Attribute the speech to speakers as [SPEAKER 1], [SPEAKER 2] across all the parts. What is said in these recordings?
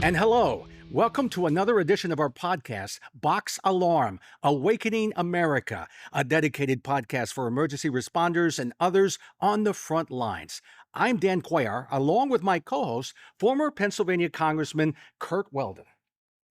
[SPEAKER 1] And hello, welcome to another edition of our podcast, Box Alarm, Awakening America, a dedicated podcast for emergency responders and others on the front lines. I'm Dan Cuellar, along with my co-host, former Pennsylvania Congressman Curt Weldon.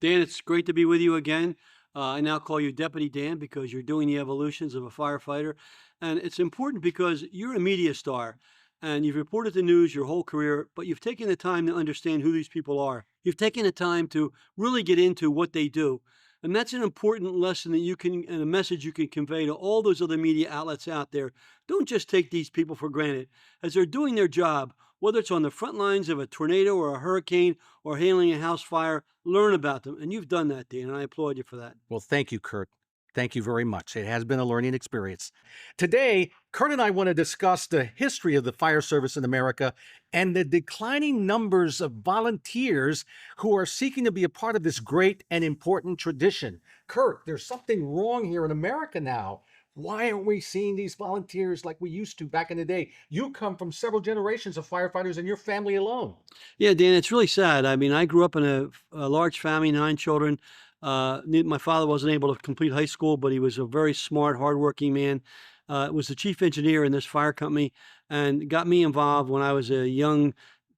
[SPEAKER 2] Dan, it's great to be with you again. I now call you Deputy Dan because you're doing the evolutions of a firefighter. And it's important because you're a media star and you've reported the news your whole career, but you've taken the time to understand who these people are. You've taken the time to really get into what they do. And that's an important lesson that you can, and a message you can convey to all those other media outlets out there. Don't just take these people for granted. As they're doing their job, whether it's on the front lines of a tornado or a hurricane or handling a house fire, learn about them. And you've done that, Dan, and I applaud you for that.
[SPEAKER 1] Well, thank you, Curt. Thank you very much. It has been a learning experience. Today, Curt and I want to discuss the history of the fire service in America and the declining numbers of volunteers who are seeking to be a part of this great and important tradition. Curt, there's something wrong here in America now. Why aren't we seeing these volunteers like we used to back in the day? You come from several generations of firefighters in your family alone.
[SPEAKER 2] Yeah, Dan, it's really sad. I mean, I grew up in a large family, 9 children. My father wasn't able to complete high school, but he was a very smart, hardworking man. Was the chief engineer in this fire company and got me involved when I was a young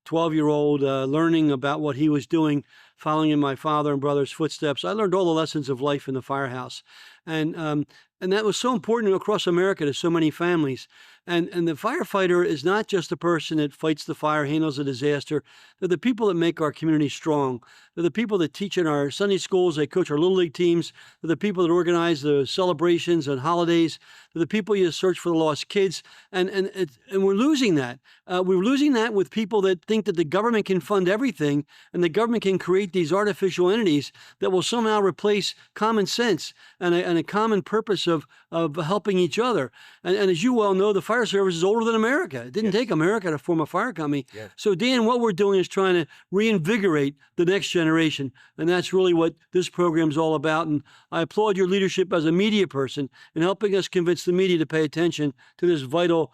[SPEAKER 2] 12-year-old, learning about what he was doing, following in my father and brother's footsteps. I learned all the lessons of life in the firehouse. And that was so important across America to so many families. And the firefighter is not just the person that fights the fire, handles a disaster. They're the people that make our community strong. They're the people that teach in our Sunday schools. They coach our Little League teams. They're the people that organize the celebrations and holidays. They're the people you search for the lost kids. And we're losing that. We're losing that with people that think that the government can fund everything and the government can create these artificial entities that will somehow replace common sense and a common purpose of helping each other. And as you well know, the fire service is older than America. It didn't take America to form a fire company.
[SPEAKER 1] Yes.
[SPEAKER 2] So, Dan, what we're doing is trying to reinvigorate the next generation. And that's really what this program is all about. And I applaud your leadership as a media person in helping us convince the media to pay attention to this vital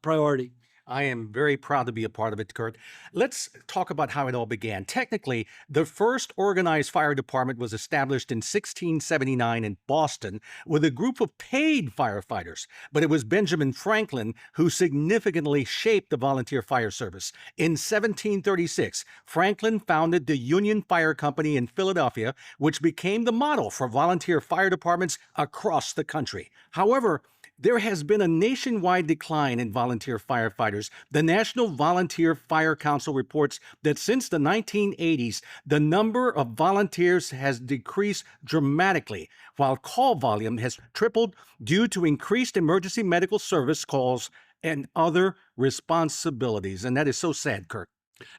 [SPEAKER 2] priority.
[SPEAKER 1] I am very proud to be a part of it, Curt. Let's talk about how it all began. Technically, the first organized fire department was established in 1679 in Boston with a group of paid firefighters, but it was Benjamin Franklin who significantly shaped the volunteer fire service. In 1736, Franklin founded the Union Fire Company in Philadelphia, which became the model for volunteer fire departments across the country. However, there has been a nationwide decline in volunteer firefighters. The National Volunteer Fire Council reports that since the 1980s, the number of volunteers has decreased dramatically, while call volume has tripled due to increased emergency medical service calls and other responsibilities. And that is so sad, Curt.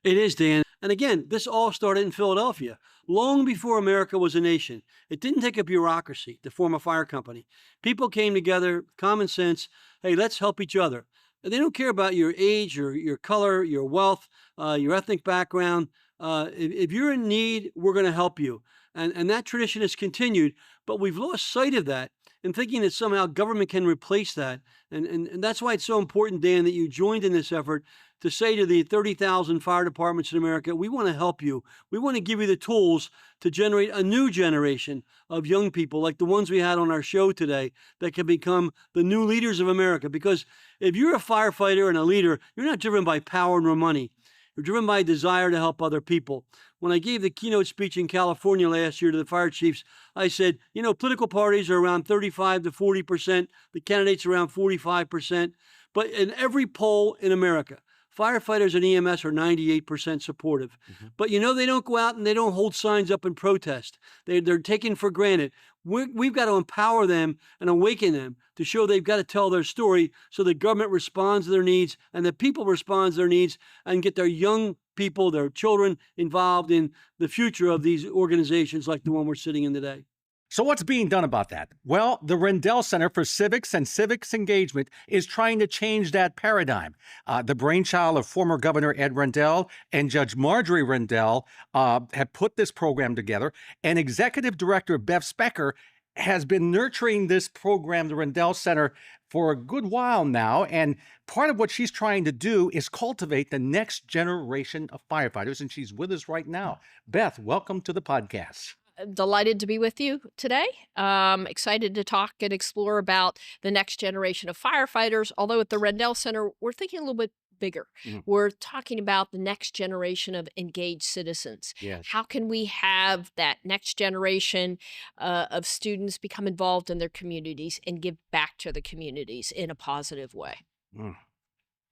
[SPEAKER 2] It is, Dan. And again, this all started in Philadelphia, long before America was a nation. It didn't take a bureaucracy to form a fire company. People came together, common sense, hey, let's help each other. And they don't care about your age, your color, your wealth, your ethnic background. If you're in need, we're going to help you. And that tradition has continued, but we've lost sight of that and thinking that somehow government can replace that. And that's why it's so important, Dan, that you joined in this effort to say to the 30,000 fire departments in America, we want to help you. We want to give you the tools to generate a new generation of young people like the ones we had on our show today that can become the new leaders of America. Because if you're a firefighter and a leader, you're not driven by power nor money. You're driven by a desire to help other people. When I gave the keynote speech in California last year to the fire chiefs, I said, political parties are around 35 to 40%. The candidates are around 45%. But in every poll in America, firefighters and EMS are 98% supportive. Mm-hmm. But they don't go out and they don't hold signs up and protest. They're taken for granted. We've got to empower them and awaken them to show they've got to tell their story so the government responds to their needs and the people respond to their needs and get their young people, their children involved in the future of these organizations like the one we're sitting in today.
[SPEAKER 1] So what's being done about that? Well, the Rendell Center for Civics and Civics Engagement is trying to change that paradigm. The brainchild of former Governor Ed Rendell and Judge Marjorie Rendell have put this program together, and Executive Director Beth Specker has been nurturing this program, the Rendell Center, for a good while now. And part of what she's trying to do is cultivate the next generation of firefighters. And she's with us right now. Beth, welcome to the podcast.
[SPEAKER 3] Delighted to be with you today. Excited to talk and explore about the next generation of firefighters. Although at the Rendell Center, we're thinking a little bit bigger. We're talking about the next generation of engaged citizens.
[SPEAKER 1] Yes.
[SPEAKER 3] How can we have that next generation of students become involved in their communities and give back to the communities in a positive way?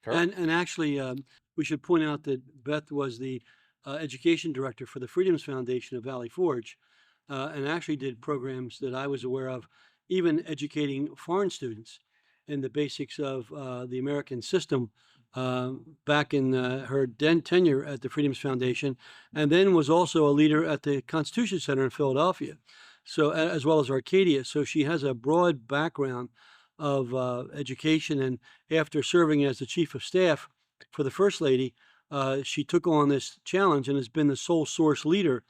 [SPEAKER 2] And actually, we should point out that Beth was the education director for the Freedoms Foundation of Valley Forge, and actually did programs that I was aware of, even educating foreign students in the basics of the American system back in her tenure at the Freedoms Foundation, and then was also a leader at the Constitution Center in Philadelphia, so as well as Arcadia. So she has a broad background of education, and after serving as the chief of staff for the First Lady, she took on this challenge and has been the sole source leader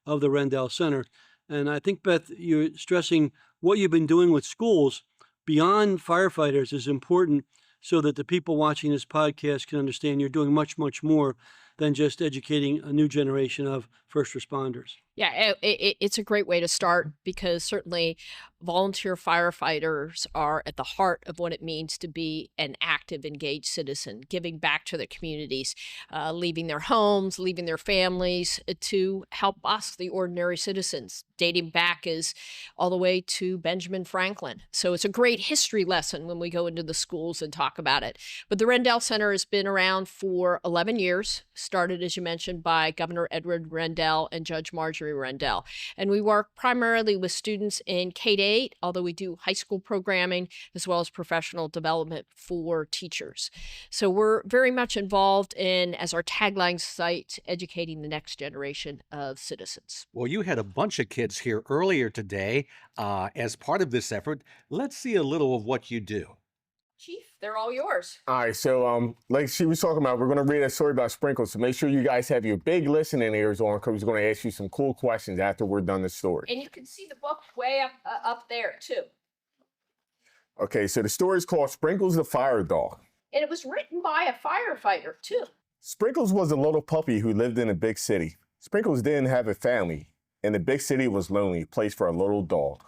[SPEAKER 2] of the Rendell Center. And I think, Beth, you're stressing what you've been doing with schools beyond firefighters is important so that the people watching this podcast can understand you're doing much, much more than just educating a new generation of first responders.
[SPEAKER 3] Yeah, it's a great way to start because certainly volunteer firefighters are at the heart of what it means to be an active, engaged citizen, giving back to their communities, leaving their homes, leaving their families to help us, the ordinary citizens, dating back as all the way to Benjamin Franklin. So it's a great history lesson when we go into the schools and talk about it. But the Rendell Center has been around for 11 years, started, as you mentioned, by Governor Edward Rendell and Judge Marjorie Rendell. And we work primarily with students in K-8, although we do high school programming as well as professional development for teachers. So we're very much involved in, as our tagline cites, educating the next generation of citizens.
[SPEAKER 1] Well, you had a bunch of kids here earlier today as part of this effort. Let's see a little of what you do.
[SPEAKER 3] Chief, they're all yours.
[SPEAKER 4] All right, so like she was talking about, we're going to read a story about sprinkles. So make sure you guys have your big listening ears on because we're going to ask you some cool questions after we're done the story.
[SPEAKER 3] And you can see the book way up there, too.
[SPEAKER 4] Okay, so the story is called Sprinkles the Fire Dog.
[SPEAKER 3] And it was written by a firefighter, too.
[SPEAKER 4] Sprinkles was a little puppy who lived in a big city. Sprinkles didn't have a family, and the big city was lonely, place for a little dog.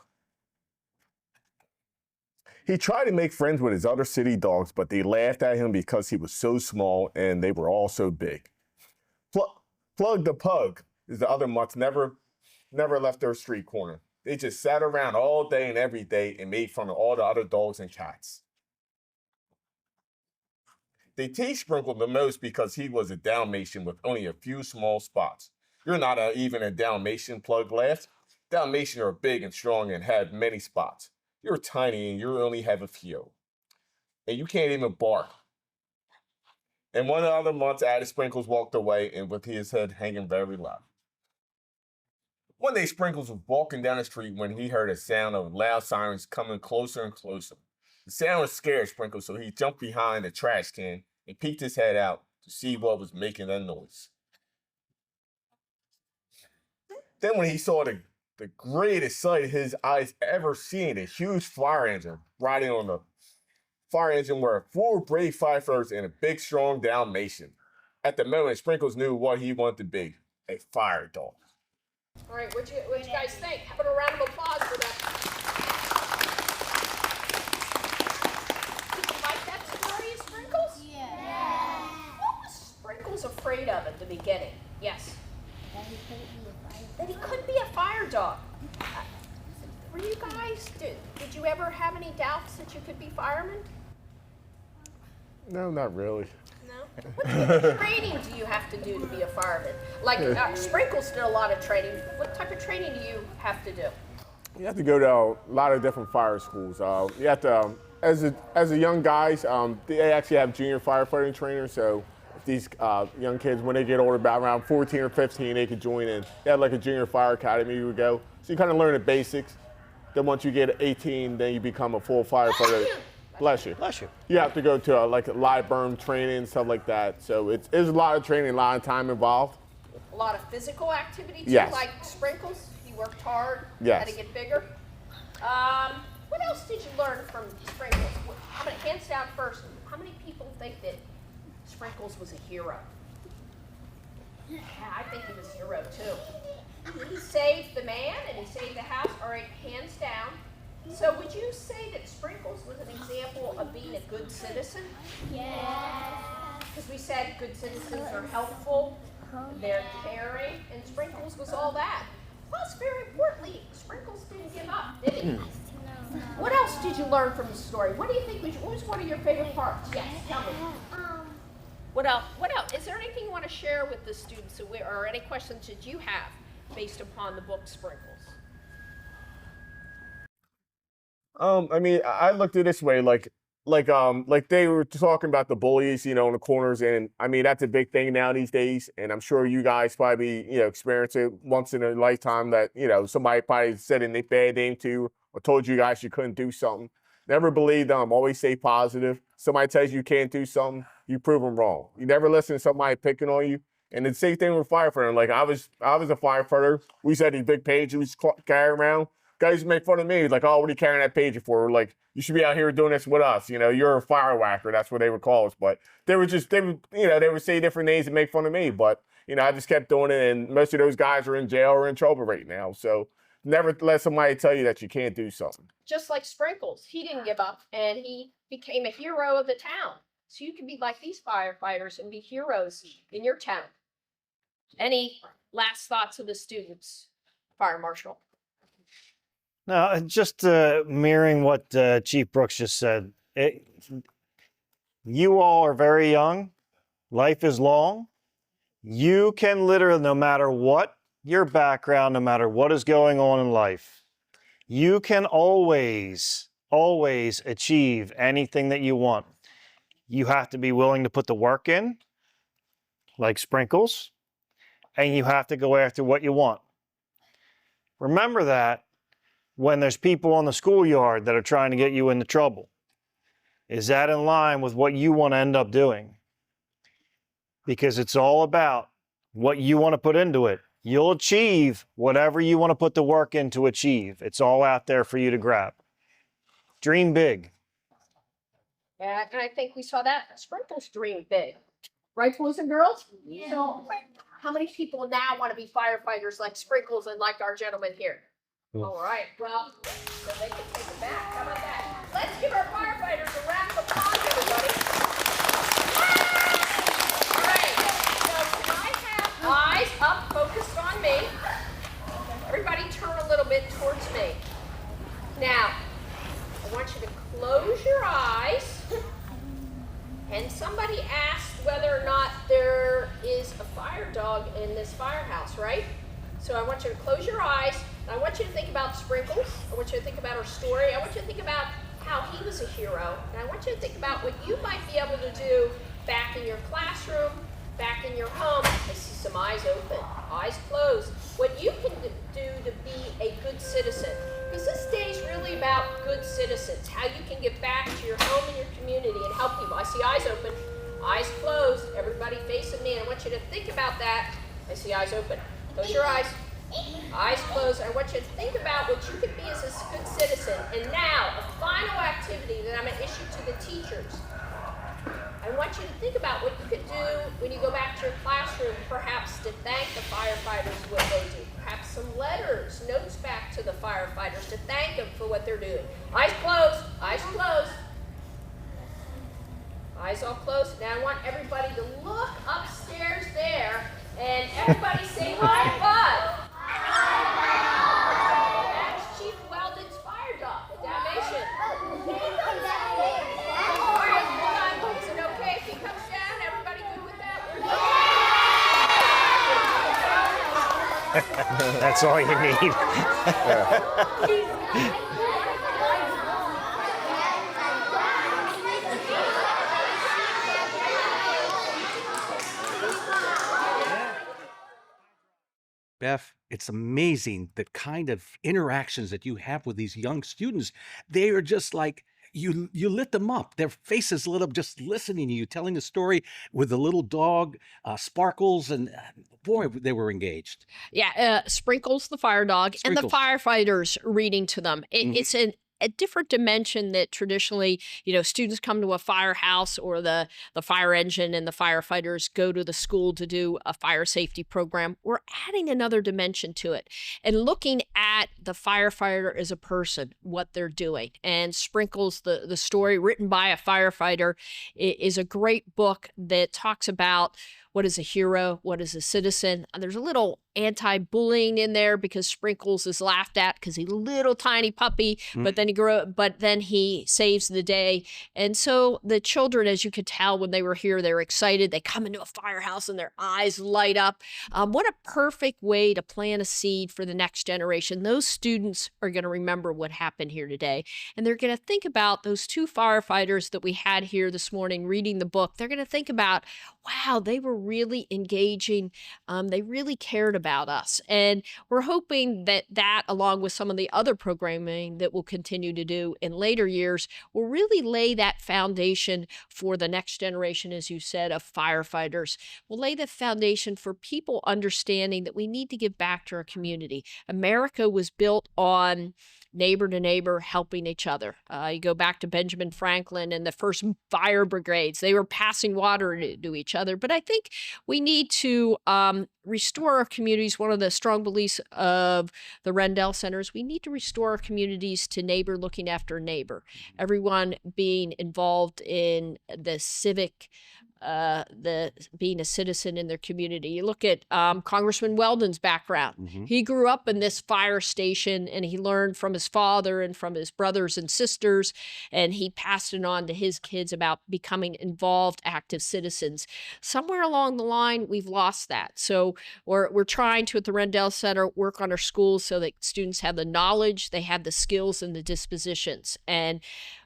[SPEAKER 4] He tried to make friends with his other city dogs, but they laughed at him because he was so small and they were all so big. Plug the Pug is the other mutt never left their street corner. They just sat around all day and every day and made fun of all the other dogs and cats. They teased Sprinkle the most because he was a Dalmatian with only a few small spots. You're not even a Dalmatian, Plug laughed. Dalmatians are big and strong and have many spots. You're tiny and you only have a few. And you can't even bark. And one of the other months, Sprinkles walked away and with his head hanging very low. One day, Sprinkles was walking down the street when he heard a sound of loud sirens coming closer and closer. The sound scared Sprinkles, so he jumped behind a trash can and peeked his head out to see what was making that noise. Then when he saw the greatest sight his eyes ever seen, a huge fire engine. Riding on the fire engine were 4 brave firefighters and a big, strong Dalmatian. At the moment, Sprinkles knew what he wanted to be, a fire dog.
[SPEAKER 3] All right, what'd you guys think? How about a round of applause for that? Did you like that story, Sprinkles?
[SPEAKER 5] Yeah.
[SPEAKER 3] What was Sprinkles afraid of at the beginning? Yes. That he couldn't be a fire dog. Were you guys, did you ever have any doubts that you could be firemen?
[SPEAKER 4] No, not really.
[SPEAKER 3] No? What type of training do you have to do to be a fireman? Like Sprinkles did a lot of training. What type of training do you have to do?
[SPEAKER 4] You have to go to a lot of different fire schools. You have to, as a young guys, they actually have junior firefighting trainers. So if these young kids, when they get older, about around 14 or 15, they could join in. They have like a junior fire academy you would go. So you kind of learn the basics. Then once you get 18, then you become a full firefighter. Bless you.
[SPEAKER 1] Bless you.
[SPEAKER 4] You have to go to like a live burn training, stuff like that. So it's a lot of training, a lot of time involved.
[SPEAKER 3] A lot of physical activity too,
[SPEAKER 4] Yes.
[SPEAKER 3] like Sprinkles. He worked hard.
[SPEAKER 4] Yes.
[SPEAKER 3] Had to get bigger. What else did you learn from Sprinkles? I'm going to hands down first. How many people think that Sprinkles was a hero? Yeah, I think he was a hero too. He saved the man and he saved the house. All right, hands down. So would you say that Sprinkles was an example of being a good citizen?
[SPEAKER 5] Yes.
[SPEAKER 3] Because we said good citizens are helpful, they're caring, and Sprinkles was all that. Plus, very importantly, Sprinkles didn't give up, did he? What else did you learn from the story? What do you think what was one of your favorite parts? Yes, tell me. What else? What else? Is there anything you want to share with the students, or any questions that you have based upon the book Sprinkles?
[SPEAKER 4] I mean, I looked at it this way, like they were talking about the bullies, in the corners, and I mean that's a big thing now these days, and I'm sure you guys probably experience it once in a lifetime that somebody probably said a bad name to you or told you guys you couldn't do something. Never believe them. Always stay positive. Somebody tells you can't do something, you prove them wrong. You never listen to somebody picking on you. And the same thing with firefighter. Like I was a firefighter. We used to have these big pages we used to carry around. Guys used to make fun of me, like, oh, what are you carrying that page for? Like, you should be out here doing this with us. You're a fire whacker. That's what they would call us. But they would say different names and make fun of me. But, I just kept doing it. And most of those guys are in jail or in trouble right now. So never let somebody tell you that you can't do something.
[SPEAKER 3] Just like Sprinkles, he didn't give up and he became a hero of the town. So you can be like these firefighters and be heroes in your town. Any last thoughts of the students, Fire Marshal?
[SPEAKER 6] No, just mirroring what Chief Brooks just said. You all are very young. Life is long. You can literally, no matter what your background, no matter what is going on in life, you can always achieve anything that you want. You have to be willing to put the work in, like Sprinkles, and you have to go after what you want. Remember that when there's people on the schoolyard that are trying to get you into trouble. Is that in line with what you want to end up doing? Because it's all about what you want to put into it. You'll achieve whatever you want to put the work in to achieve. It's all out there for you to grab. Dream big.
[SPEAKER 3] Yeah, and I think we saw that Sprinkles dream big. Right, boys and girls?
[SPEAKER 5] Yeah.
[SPEAKER 3] So how many people now want to be firefighters like Sprinkles and like our gentleman here? All right, well, so they can take it back. How about that? Let's give our firefighters a round of applause, everybody. All right, so can I have eyes up, focused on me? Everybody turn a little bit towards me. Now, I want you to close your eyes. And somebody asked whether or not there is a fire dog in this firehouse, right? So I want you to close your eyes. I want you to think about Sprinkles. I want you to think about her story. I want you to think about how he was a hero. And I want you to think about what you might be able to do back in your classroom, back in your home. I see some eyes open, eyes closed. What you can do to be a good citizen. Because this day is really about good citizens, how you can get back to your home and your community and help people. I see eyes open, eyes closed, everybody facing me. And I want you to think about that. I see eyes open. Close your eyes. Eyes closed. I want you to think about what you could be as a good citizen. And now, a final activity that I'm going to issue to the teachers. I want you to think about what you could do when you go back to your classroom, perhaps to thank the firefighters for what they do. Perhaps some letters, notes back to the firefighters to thank them for what they're doing. Eyes closed. Eyes closed. Eyes all closed. Now I want everybody to look upstairs there and everybody say high five. That's Chief Weldon's fire dog, the Dalmatian. All right, hold on. Is it okay if he comes down? Everybody good with that?
[SPEAKER 6] That's all you need.
[SPEAKER 1] Beth, it's amazing the kind of interactions that you have with these young students. They are just like you lit them up. Their faces lit up just listening to you, telling the story with the little dog, Sparkles, and boy, they were engaged.
[SPEAKER 3] Yeah, Sprinkles, the fire dog, and the
[SPEAKER 1] Sprinkles.
[SPEAKER 3] firefighters reading to them.
[SPEAKER 1] Mhm.
[SPEAKER 3] It's a different dimension that traditionally, students come to a firehouse, or the fire engine and the firefighters go to the school to do a fire safety program. We're adding another dimension to it and looking at the firefighter as a person, what they're doing. And Sprinkles, the story written by a firefighter, is a great book that talks about what is a hero, what is a citizen. There's a little anti-bullying in there because Sprinkles is laughed at because he's a little tiny puppy, but then he saves the day. And so the children, as you could tell when they were here, they were excited. They come into a firehouse and their eyes light up. What a perfect way to plant a seed for the next generation. Those students are going to remember what happened here today, and they're going to think about those two firefighters that we had here this morning reading the book. They're going to think about, wow, they were really engaging. They really cared about us. And we're hoping that along with some of the other programming that we'll continue to do in later years, will really lay that foundation for the next generation, as you said, of firefighters. We'll lay the foundation for people understanding that we need to give back to our community. America was built on neighbor to neighbor helping each other. You go back to Benjamin Franklin and the first fire brigades, they were passing water to each other. But I think we need to restore our communities. One of the strong beliefs of the Rendell Center is we need to restore our communities to neighbor looking after neighbor. Everyone being involved in the civic, being a citizen in their community. You look at Congressman Weldon's background. He grew up in this fire station, and he learned from his father and from his brothers and sisters, and he passed it on to his kids about becoming involved, active citizens. Somewhere along the line, we've lost that. So we're trying to, at the Rendell Center, work on our schools so that students have the knowledge, they have the skills and the dispositions. And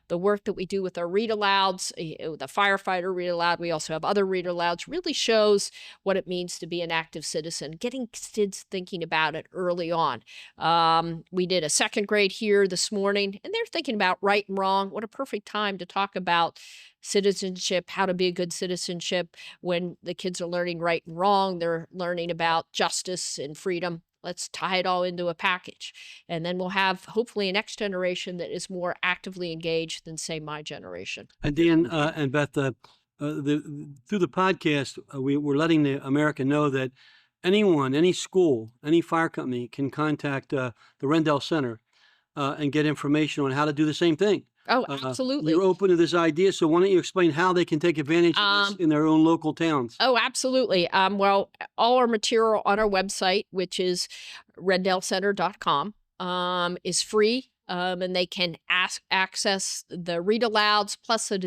[SPEAKER 3] the work that we do with our read-alouds, the firefighter read-aloud, we also have other read-alouds, really shows what it means to be an active citizen, getting kids thinking about it early on. We did a second grade here this morning, and they're thinking about right and wrong. What a perfect time to talk about citizenship, how to be a good citizenship when the kids are learning right and wrong. They're learning about justice and freedom. Let's tie it all into a package. And then we'll have hopefully a next generation that is more actively engaged than, say, my generation.
[SPEAKER 2] And Dan and Beth, through the podcast, we're letting the America know that anyone, any school, any fire company can contact the Rendell Center and get information on how to do the same thing.
[SPEAKER 3] Oh, absolutely.
[SPEAKER 2] You're open to this idea, so why don't you explain how they can take advantage of this in their own local towns?
[SPEAKER 3] Oh, absolutely. Well, all our material on our website, which is rendellcenter.com, is free. And they can access the read-alouds plus the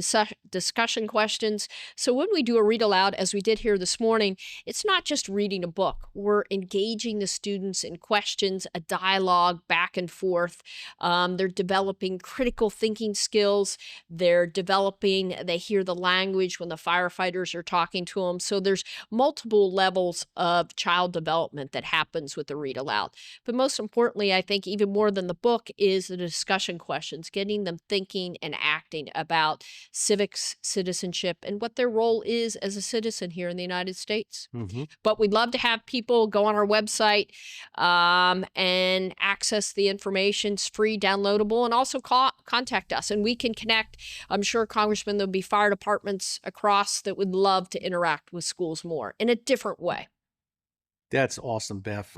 [SPEAKER 3] discussion questions. So when we do a read-aloud, as we did here this morning, it's not just reading a book. We're engaging the students in questions, a dialogue back and forth. They're developing critical thinking skills. They hear the language when the firefighters are talking to them. So there's multiple levels of child development that happens with the read-aloud. But most importantly, I think even more than the book is the discussion questions, getting them thinking and acting about civics, citizenship, and what their role is as a citizen here in the United States. But we'd love to have people go on our website and access the information. It's free, downloadable, and also contact us, and we can connect. I'm sure, Congressman, there'll be fire departments across that would love to interact with schools more in a different way.
[SPEAKER 1] That's awesome, Beth.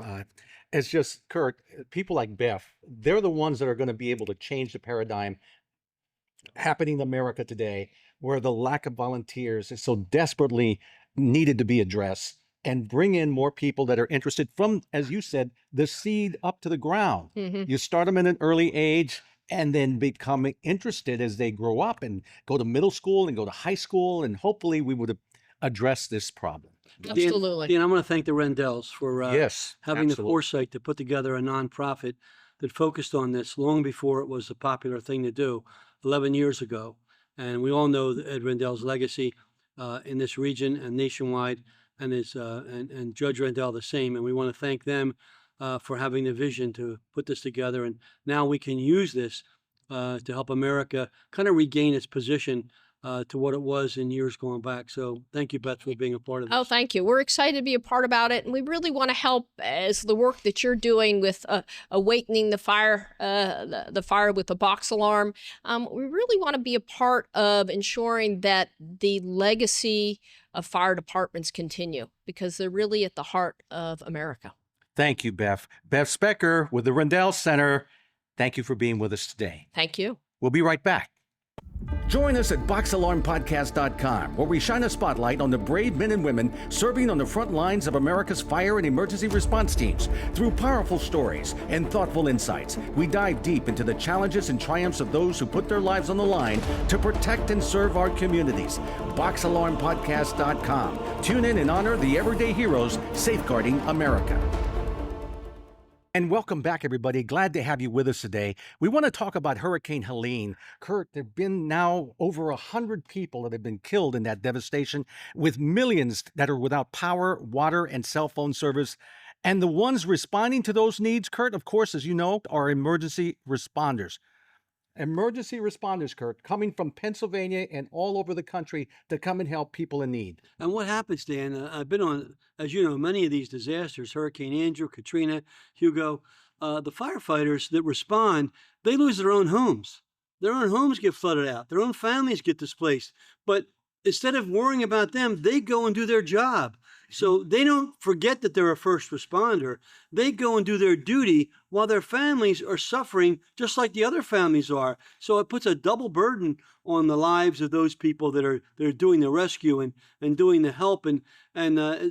[SPEAKER 1] It's just, Curt, people like Beth, they're the ones that are going to be able to change the paradigm happening in America today, where the lack of volunteers is so desperately needed to be addressed, and bring in more people that are interested from, as you said, the seed up to the ground. You start them at an early age and then become interested as they grow up and go to middle school and go to high school, and hopefully we would address this problem.
[SPEAKER 3] Absolutely.
[SPEAKER 2] Dan, I want to thank the Rendells for having the foresight to put together a nonprofit that focused on this long before it was a popular thing to do 11 years ago. And we all know Ed Rendell's legacy in this region and nationwide, and and Judge Rendell the same. And we want to thank them for having the vision to put this together. And now we can use this to help America kind of regain its position to what it was in years going back. So thank you, Beth, for being a part of this.
[SPEAKER 3] Oh, thank you. We're excited to be a part about it, and we really want to help as the work that you're doing with awakening the fire with the box alarm. We really want to be a part of ensuring that the legacy of fire departments continue, because they're really at the heart of America.
[SPEAKER 1] Thank you, Beth. Beth Specker with the Rendell Center. Thank you for being with us today.
[SPEAKER 3] Thank you.
[SPEAKER 1] We'll be right back. Join us at boxalarmpodcast.com, where we shine a spotlight on the brave men and women serving on the front lines of America's fire and emergency response teams. Through powerful stories and thoughtful insights, we dive deep into the challenges and triumphs of those who put their lives on the line to protect and serve our communities. boxalarmpodcast.com. Tune in and honor the everyday heroes safeguarding America. And welcome back, everybody. Glad to have you with us today. We want to talk about Hurricane Helene. Curt, there have been now over 100 people that have been killed in that devastation, with millions that are without power, water, and cell phone service. And the ones responding to those needs, Curt, of course, as you know, are emergency responders. Emergency responders, Curt, coming from Pennsylvania and all over the country to come and help people in need.
[SPEAKER 2] And what happens, Dan, I've been on, as you know, many of these disasters, Hurricane Andrew, Katrina, Hugo. The firefighters that respond, they lose their own homes. Their own homes get flooded out. Their own families get displaced. But instead of worrying about them, they go and do their job. So they don't forget that they're a first responder. They go and do their duty while their families are suffering just like the other families are. So it puts a double burden on the lives of those people that are doing the rescue and doing the help. And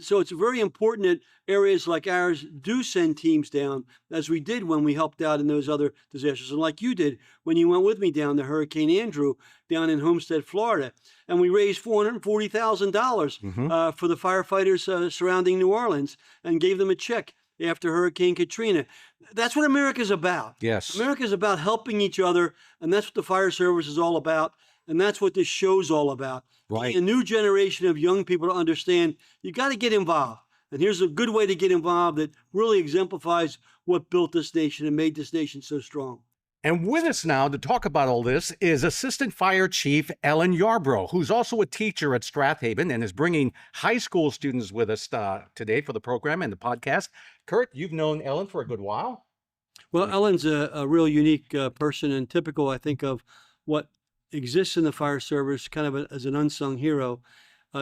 [SPEAKER 2] so it's very important that areas like ours do send teams down, as we did when we helped out in those other disasters, and like you did when you went with me down to Hurricane Andrew down in Homestead, Florida. And we raised $440,000 for the firefighters surrounding New Orleans and gave them a check after Hurricane Katrina. That's what America's about.
[SPEAKER 1] Yes.
[SPEAKER 2] America's about helping each other, and that's what the fire service is all about, and that's what this show's all about.
[SPEAKER 1] Right.
[SPEAKER 2] A new generation of young people to understand you got to get involved. And here's a good way to get involved that really exemplifies what built this nation and made this nation so strong.
[SPEAKER 1] And with us now to talk about all this is Assistant Fire Chief Ellen Yarborough, who's also a teacher at Strathaven and is bringing high school students with us today for the program and the podcast. Curt, you've known Ellen for a good while.
[SPEAKER 2] Well, Ellen's a real unique person and typical, I think, of what exists in the fire service, kind of as an unsung hero.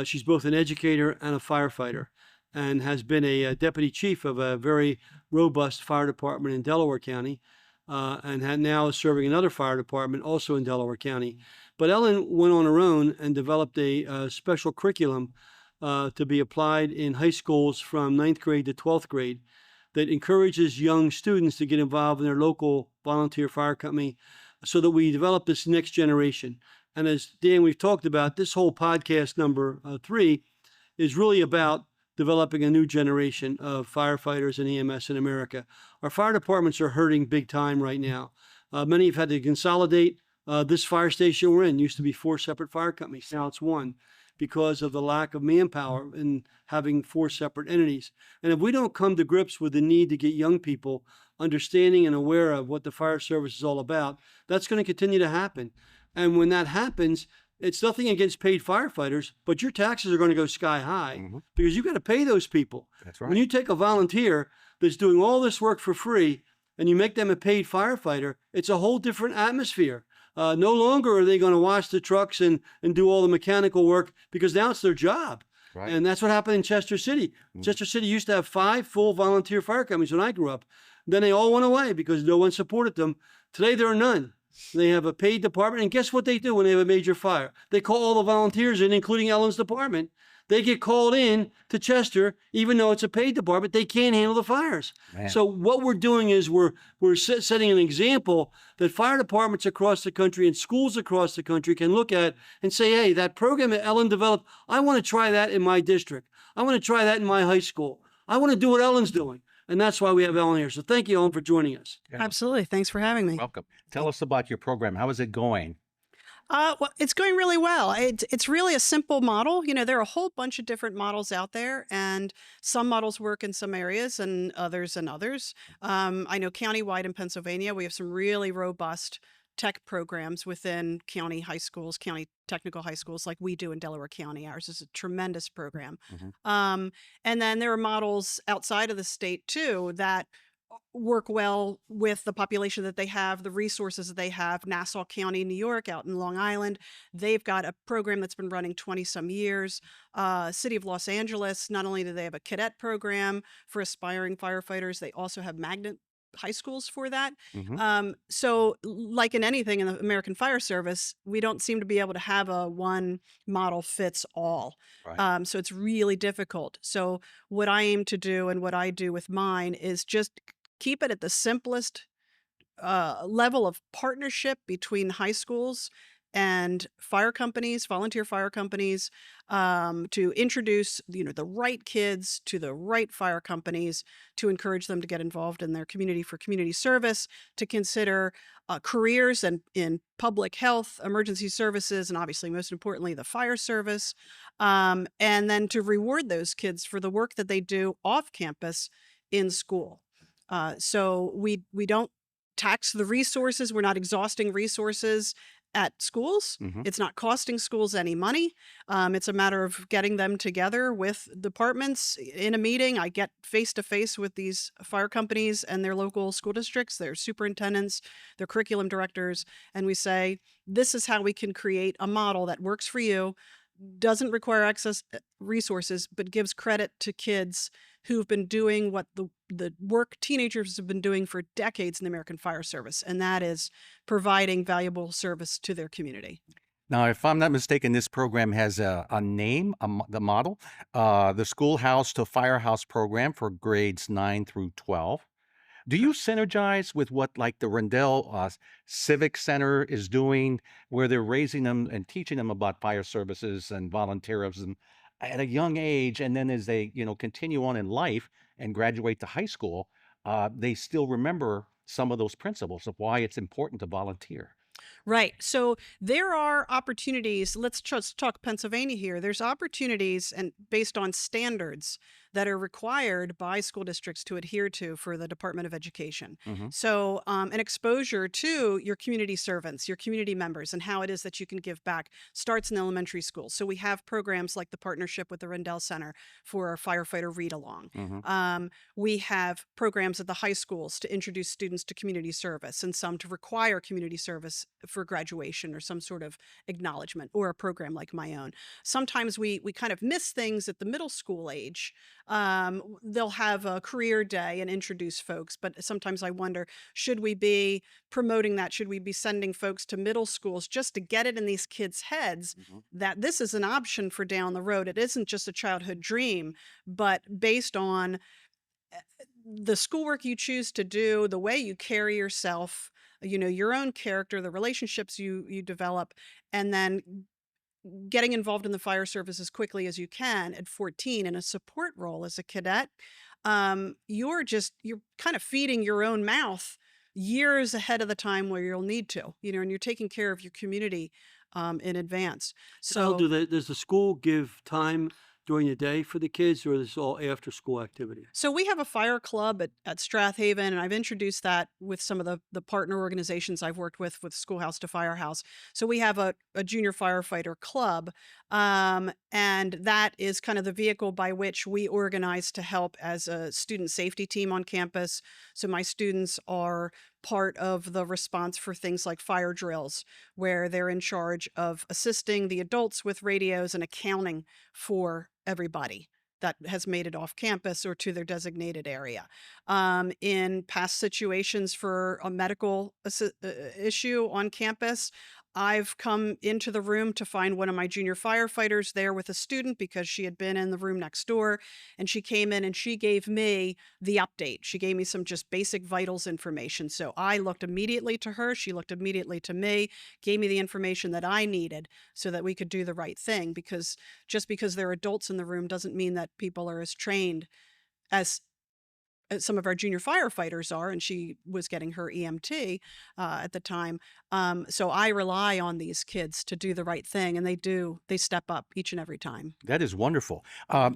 [SPEAKER 2] She's both an educator and a firefighter, and has been a deputy chief of a very robust fire department in Delaware County. And now is serving another fire department also in Delaware County. But Ellen went on her own and developed a special curriculum to be applied in high schools from 9th grade to 12th grade that encourages young students to get involved in their local volunteer fire company so that we develop this next generation. And as Dan, we've talked about, this whole podcast number 3 is really about developing a new generation of firefighters and EMS in America. Our fire departments are hurting big time right now. Many have had to consolidate. This fire station we're in used to be 4 separate fire companies. Now it's 1 because of the lack of manpower in having 4 separate entities. And if we don't come to grips with the need to get young people understanding and aware of what the fire service is all about, that's going to continue to happen. And when that happens, it's nothing against paid firefighters, but your taxes are going to go sky high because you've got to pay those people.
[SPEAKER 1] That's right.
[SPEAKER 2] When you take a volunteer that's doing all this work for free and you make them a paid firefighter, it's a whole different atmosphere. No longer are they going to wash the trucks and do all the mechanical work because now it's their job.
[SPEAKER 1] Right.
[SPEAKER 2] And that's what happened in Chester City. Chester City used to have 5 full volunteer fire companies when I grew up. Then they all went away because no one supported them. Today there are none. They have a paid department, and guess what they do when they have a major fire? They call all the volunteers in, including Ellen's department. They get called in to Chester, even though it's a paid department. They can't handle the fires.
[SPEAKER 1] Man.
[SPEAKER 2] So what we're doing is we're setting an example that fire departments across the country and schools across the country can look at and say, hey, that program that Ellen developed, I want to try that in my district. I want to try that in my high school. I want to do what Ellen's doing. And that's why we have Ellen here. So thank you, Ellen, for joining us.
[SPEAKER 1] Yeah.
[SPEAKER 5] Absolutely. Thanks for having me.
[SPEAKER 1] Welcome. Tell us about your program. How is it going?
[SPEAKER 5] Well, it's going really well. It's really a simple model. You know, there are a whole bunch of different models out there, and some models work in some areas and others in others. I know countywide in Pennsylvania, we have some really robust tech programs within county high schools, county technical high schools, like we do in Delaware County. Ours is a tremendous program. And then there are models outside of the state too that work well with the population that they have, the resources that they have. Nassau County, New York, out in Long Island, they've got a program that's been running 20 some years. City of Los Angeles, not only do they have a cadet program for aspiring firefighters, they also have magnet high schools for that. So like in anything in the American Fire Service, we don't seem to be able to have a one model fits all.
[SPEAKER 1] Right.
[SPEAKER 5] So it's really difficult. So what I aim to do and what I do with mine is just keep it at the simplest level of partnership between high schools and fire companies, volunteer fire companies, to introduce the right kids to the right fire companies, to encourage them to get involved in their community for community service, to consider careers and in public health, emergency services, and obviously most importantly the fire service, and then to reward those kids for the work that they do off campus in school. So we don't tax the resources. We're not exhausting resources at schools. It's not costing schools any money. It's a matter of getting them together with departments in a meeting. I get face to face with these fire companies and their local school districts, their superintendents, their curriculum directors, and we say, this is how we can create a model that works for you, doesn't require excess resources, but gives credit to kids who've been doing what the work teenagers have been doing for decades in the American Fire Service, and that is providing valuable service to their community.
[SPEAKER 1] Now, if I'm not mistaken, this program has a name, the model, the Schoolhouse to Firehouse program for grades 9 through 12. Do you synergize with what like the Rendell Civic Center is doing, where they're raising them and teaching them about fire services and volunteerism at a young age, and then as they continue on in life and graduate to high school, they still remember some of those principles of why it's important to volunteer?
[SPEAKER 5] Right. So there are opportunities. Let's just talk Pennsylvania here. There's opportunities and based on standards that are required by school districts to adhere to for the Department of Education. So an exposure to your community servants, your community members, and how it is that you can give back starts in elementary school. So we have programs like the partnership with the Rendell Center for our firefighter read-along. We have programs at the high schools to introduce students to community service, and some to require community service for graduation or some sort of acknowledgement, or a program like my own. Sometimes we kind of miss things at the middle school age. They'll have a career day and introduce folks, but sometimes I wonder, should we be promoting that? Should we be sending folks to middle schools just to get it in these kids' heads that this is an option for down the road? It isn't just a childhood dream, but based on the schoolwork you choose to do, the way you carry yourself, your own character, the relationships you develop, and then getting involved in the fire service as quickly as you can at 14 in a support role as a cadet, you're kind of feeding your own mouth years ahead of the time where you'll need to, and you're taking care of your community in advance. So
[SPEAKER 2] Does the school give time during the day for the kids, or is this all after school activity?
[SPEAKER 5] So we have a fire club at Strathaven, and I've introduced that with some of the partner organizations I've worked with Schoolhouse to Firehouse. So we have a junior firefighter club, and that is kind of the vehicle by which we organize to help as a student safety team on campus. So my students are part of the response for things like fire drills, where they're in charge of assisting the adults with radios and accounting for everybody that has made it off campus or to their designated area. In past situations for a medical issue on campus, I've come into the room to find one of my junior firefighters there with a student because she had been in the room next door, and she came in and she gave me the update. She gave me some just basic vitals information. So I looked immediately to her. She looked immediately to me, gave me the information that I needed so that we could do the right thing, because just because there are adults in the room doesn't mean that people are as trained as some of our junior firefighters are, and she was getting her EMT at the time. So I rely on these kids to do the right thing, and they do. They step up each and every time.
[SPEAKER 1] That is wonderful.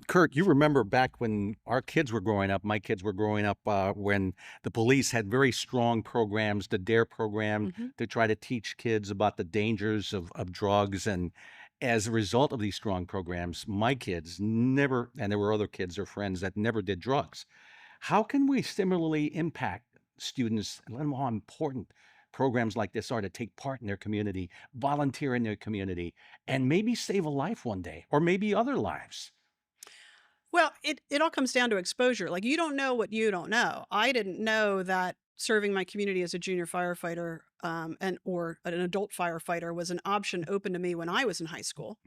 [SPEAKER 1] Kurt, you remember back when our kids were growing up, my kids were growing up, when the police had very strong programs, the DARE program, to try to teach kids about the dangers of drugs. And as a result of these strong programs, my kids never, and there were other kids or friends that never did drugs. How can we similarly impact students and let them know how important programs like this are to take part in their community, volunteer in their community, and maybe save a life one day, or maybe other lives?
[SPEAKER 5] Well, it all comes down to exposure. Like, you don't know what you don't know. I didn't know that serving my community as a junior firefighter or an adult firefighter was an option open to me when I was in high school.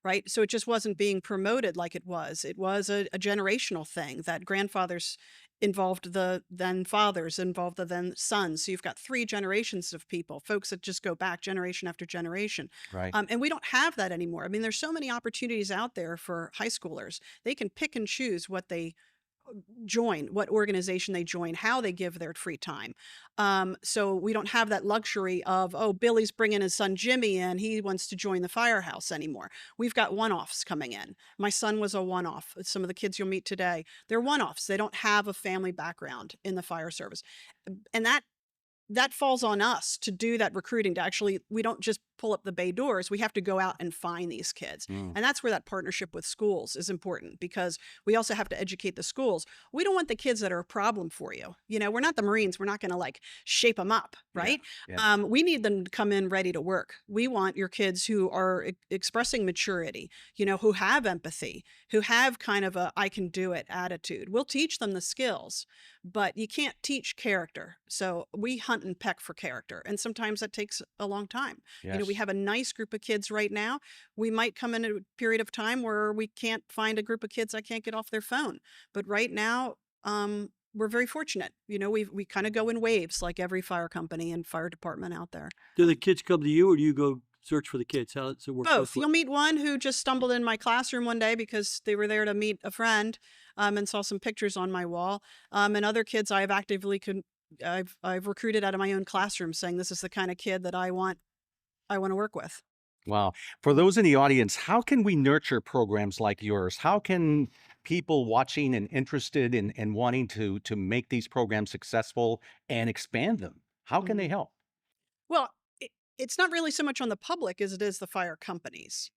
[SPEAKER 5] Right. So it just wasn't being promoted like it was. It was a generational thing that grandfathers involved the then fathers, involved the then sons. So you've got 3 generations of people, folks that just go back generation after generation.
[SPEAKER 1] Right.
[SPEAKER 5] And we don't have that anymore. I mean, there's so many opportunities out there for high schoolers. They can pick and choose what they join, what organization they join, how they give their free time. So we don't have that luxury of, oh, Billy's bringing his son Jimmy in, he wants to join the firehouse anymore. We've got one-offs coming in. My son was a one-off. Some of the kids you'll meet today, they're one-offs. They don't have a family background in the fire service. And that falls on us to do that recruiting, to actually, we don't just pull up the bay doors. We have to go out and find these kids. And that's where that partnership with schools is important, because we also have to educate the schools. We don't want the kids that are a problem for you. You know, we're not the Marines. We're not going to like shape them up, right?
[SPEAKER 1] Yeah.
[SPEAKER 5] We need them to come in ready to work. We want your kids who are expressing maturity, you know, who have empathy, who have kind of a I can do it attitude. We'll teach them the skills, but you can't teach character. So we hunt and peck for character. And sometimes that takes a long time. You know, we have a nice group of kids right now. We might come in a period of time where we can't find a group of kids that can't get off their phone. But right now, we're very fortunate. You know, we kind of go in waves, like every fire company and fire department out there.
[SPEAKER 2] Do the kids come to you, or do you go search for the kids? How does it work?
[SPEAKER 5] Both. You'll meet one who just stumbled in my classroom one day because they were there to meet a friend, and saw some pictures on my wall. And other kids I've actively I've recruited out of my own classroom, saying this is the kind of kid that I want to work with.
[SPEAKER 1] Wow. For those in the audience, how can we nurture programs like yours? How can people watching and interested in wanting to make these programs successful and expand them, how can they help?
[SPEAKER 5] Well, it's not really so much on the public as it is the fire companies.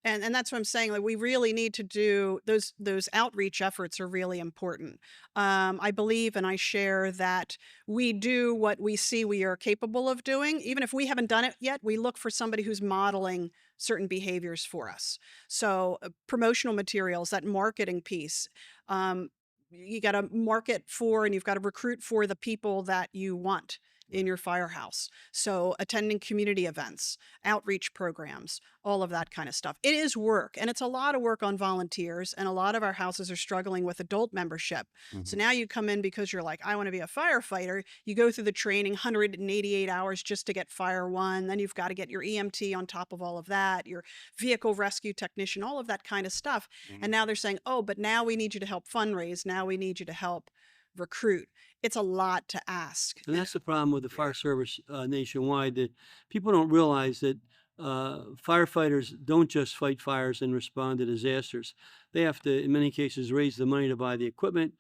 [SPEAKER 5] And that's what I'm saying. Like, we really need to do those outreach efforts are really important. I believe and I share that we do what we see we are capable of doing. Even if we haven't done it yet, we look for somebody who's modeling certain behaviors for us. So promotional materials, that marketing piece, you got to market for and you've got to recruit for the people that you want in your firehouse. So attending community events, outreach programs, all of that kind of stuff. It is work, and it's a lot of work on volunteers, and a lot of our houses are struggling with adult membership. So now you come in because you're like, I want to be a firefighter. You go through the training, 188 hours just to get Fire One. Then you've got to get your EMT on top of all of that, your vehicle rescue technician, all of that kind of stuff. And now they're saying, oh, but now we need you to help fundraise. Now we need you to help recruit. It's a lot to ask.
[SPEAKER 2] And that's the problem with the fire service nationwide, that people don't realize that firefighters don't just fight fires and respond to disasters. They have to, in many cases, raise the money to buy the equipment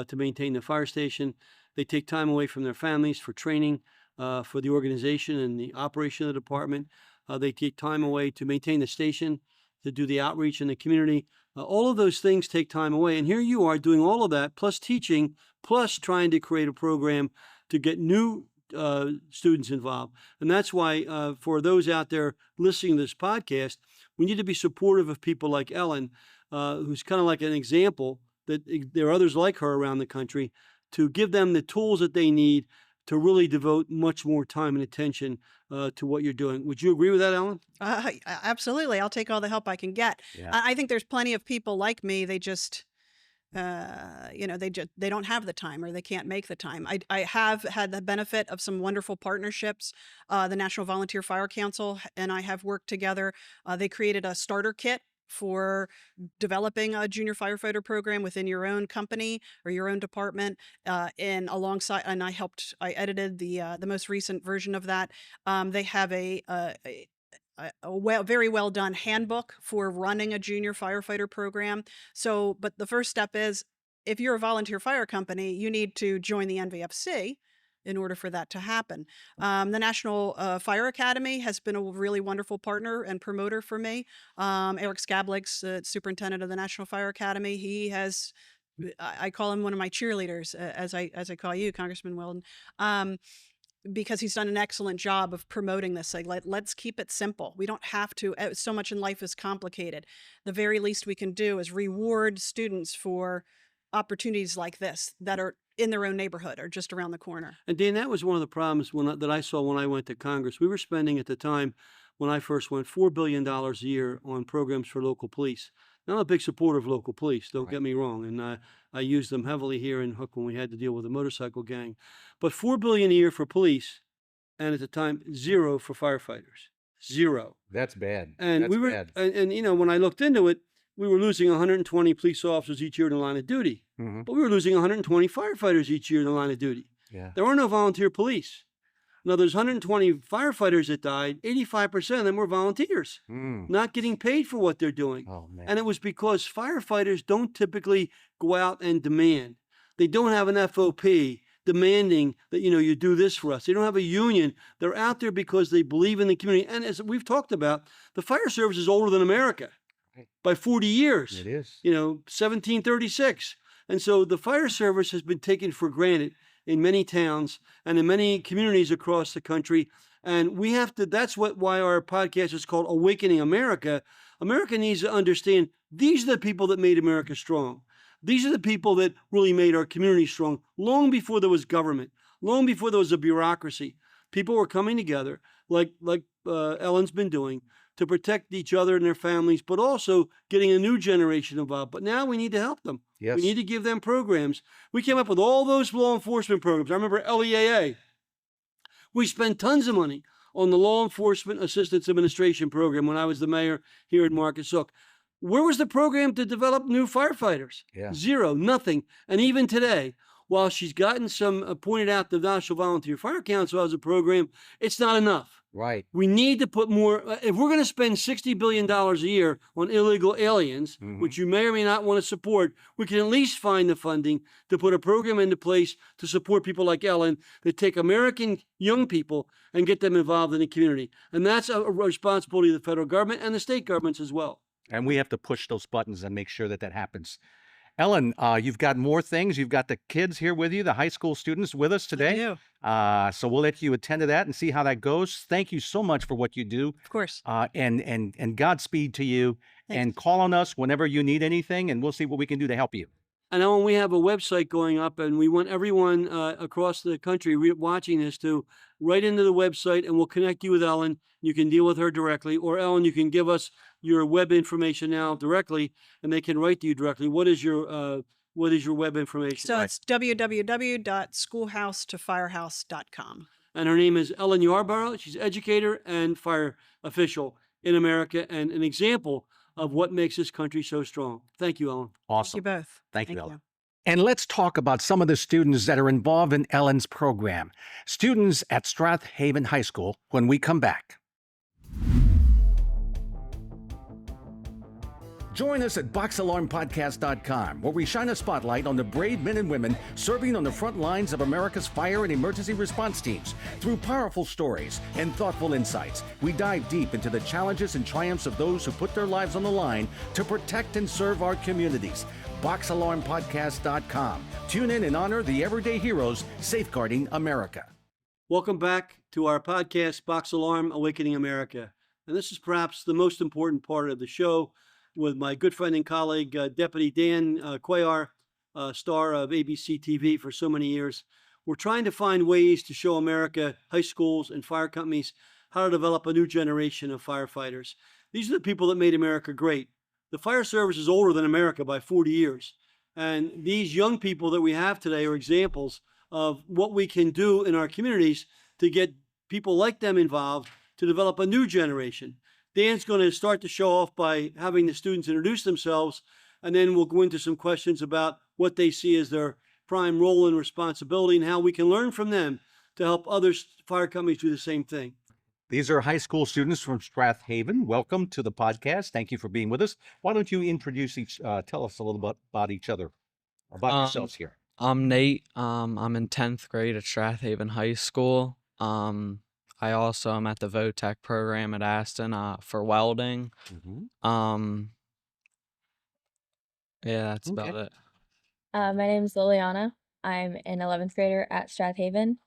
[SPEAKER 2] to maintain the fire station. They take time away from their families for training for the organization and the operation of the department. They take time away to maintain the station, to do the outreach in the community. All of those things take time away. And here you are doing all of that, plus teaching, plus trying to create a program to get new students involved. And that's why for those out there listening to this podcast, we need to be supportive of people like Ellen, who's kind of like an example that there are others like her around the country, to give them the tools that they need to really devote much more time and attention to what you're doing. Would you agree with that, Ellen?
[SPEAKER 5] Absolutely. I'll take all the help I can get.
[SPEAKER 1] Yeah.
[SPEAKER 5] I think there's plenty of people like me. They just, they don't have the time, or they can't make the time. I have had the benefit of some wonderful partnerships. The National Volunteer Fire Council and I have worked together. They created a starter kit for developing a junior firefighter program within your own company or your own department. And I edited the most recent version of that. They have a very well done handbook for running a junior firefighter program. So, but the first step is, if you're a volunteer fire company, you need to join the NVFC in order for that to happen. The National Fire Academy has been a really wonderful partner and promoter for me. Eric Skablik's superintendent of the National Fire Academy. He has, I call him one of my cheerleaders, as I call you, Congressman Weldon. Because he's done an excellent job of promoting this. Like, let's keep it simple. We don't have to, so much in life is complicated. The very least we can do is reward students for opportunities like this that are in their own neighborhood or just around the corner.
[SPEAKER 2] And Dan, that was one of the problems that I saw when I went to Congress. We were spending at the time, when I first went, $4 billion a year on programs for local police. Now, I'm a big supporter of local police, don't get me wrong. And I used them heavily here in Hook when we had to deal with a motorcycle gang. But $4 billion a year for police, and at the time, zero for firefighters. Zero.
[SPEAKER 1] That's bad.
[SPEAKER 2] And
[SPEAKER 1] That's bad.
[SPEAKER 2] and you know, when I looked into it, we were losing 120 police officers each year in the line of duty.
[SPEAKER 1] Mm-hmm.
[SPEAKER 2] But we were losing 120 firefighters each year in the line of duty.
[SPEAKER 1] Yeah.
[SPEAKER 2] There were no volunteer police. Now, there's 120 firefighters that died. 85% of them were volunteers, not getting paid for what they're doing.
[SPEAKER 1] Oh, man.
[SPEAKER 2] And it was because firefighters don't typically go out and demand. They don't have an FOP demanding that, you do this for us. They don't have a union. They're out there because they believe in the community. And as we've talked about, the fire service is older than America by 40 years.
[SPEAKER 1] It is.
[SPEAKER 2] 1736. And so the fire service has been taken for granted in many towns and in many communities across the country. And we have to, that's why our podcast is called Awakening America. America needs to understand these are the people that made America strong. These are the people that really made our community strong long before there was government, long before there was a bureaucracy. People were coming together like Ellen's been doing to protect each other and their families, but also getting a new generation involved. But now we need to help them.
[SPEAKER 1] Yes.
[SPEAKER 2] We need to give them programs. We came up with all those law enforcement programs. I remember LEAA. We spent tons of money on the Law Enforcement Assistance Administration program when I was the mayor here in Marcus Hook. Where was the program to develop new firefighters?
[SPEAKER 1] Yeah.
[SPEAKER 2] Zero, nothing. And even today, while she's gotten some, pointed out the National Volunteer Fire Council as a program, it's not enough.
[SPEAKER 1] Right.
[SPEAKER 2] We need to put more, if we're going to spend $60 billion a year on illegal aliens, which you may or may not want to support, we can at least find the funding to put a program into place to support people like Ellen that take American young people and get them involved in the community. And that's a responsibility of the federal government and the state governments as well.
[SPEAKER 1] And we have to push those buttons and make sure that happens. Ellen, you've got more things. You've got the kids here with you, the high school students with us today.
[SPEAKER 5] I do.
[SPEAKER 1] So we'll let you attend to that and see how that goes. Thank you so much for what you do.
[SPEAKER 5] Of course.
[SPEAKER 1] And Godspeed to you.
[SPEAKER 5] Thanks.
[SPEAKER 1] And call on us whenever you need anything, and we'll see what we can do to help you.
[SPEAKER 2] And Ellen, we have a website going up, and we want everyone across the country watching this to write into the website, and we'll connect you with Ellen. You can deal with her directly, or Ellen, you can give us your web information now directly, and they can write to you directly. What is your web information?
[SPEAKER 5] So it's www.schoolhousetofirehouse.com.
[SPEAKER 2] And her name is Ellen Yarborough. She's educator and fire official in America, and an example of what makes this country so strong. Thank you, Ellen.
[SPEAKER 1] Awesome.
[SPEAKER 5] Thank you both.
[SPEAKER 1] Thank you, Ellen. And let's talk about some of the students that are involved in Ellen's program. Students at Strathaven High School when we come back. Join us at boxalarmpodcast.com, where we shine a spotlight on the brave men and women serving on the front lines of America's fire and emergency response teams. Through powerful stories and thoughtful insights, we dive deep into the challenges and triumphs of those who put their lives on the line to protect and serve our communities. boxalarmpodcast.com. Tune in and honor the everyday heroes safeguarding America.
[SPEAKER 2] Welcome back to our podcast, Box Alarm, Awakening America. And this is perhaps the most important part of the show, with my good friend and colleague, Deputy Dan Cuellar, star of ABC TV for so many years. We're trying to find ways to show America, high schools and fire companies, how to develop a new generation of firefighters. These are the people that made America great. The fire service is older than America by 40 years. And these young people that we have today are examples of what we can do in our communities to get people like them involved to develop a new generation. Dan's going to start the show off by having the students introduce themselves, and then we'll go into some questions about what they see as their prime role and responsibility and how we can learn from them to help other fire companies do the same thing.
[SPEAKER 1] These are high school students from Strathaven. Welcome to the podcast. Thank you for being with us. Why don't you introduce tell us a little bit about each other, about yourselves here.
[SPEAKER 7] I'm Nate. I'm in 10th grade at Strathaven High School. I also am at the VOTEC program at Aston for welding. Yeah, that's about it.
[SPEAKER 8] My name is Liliana. I'm an 11th grader at Strathaven,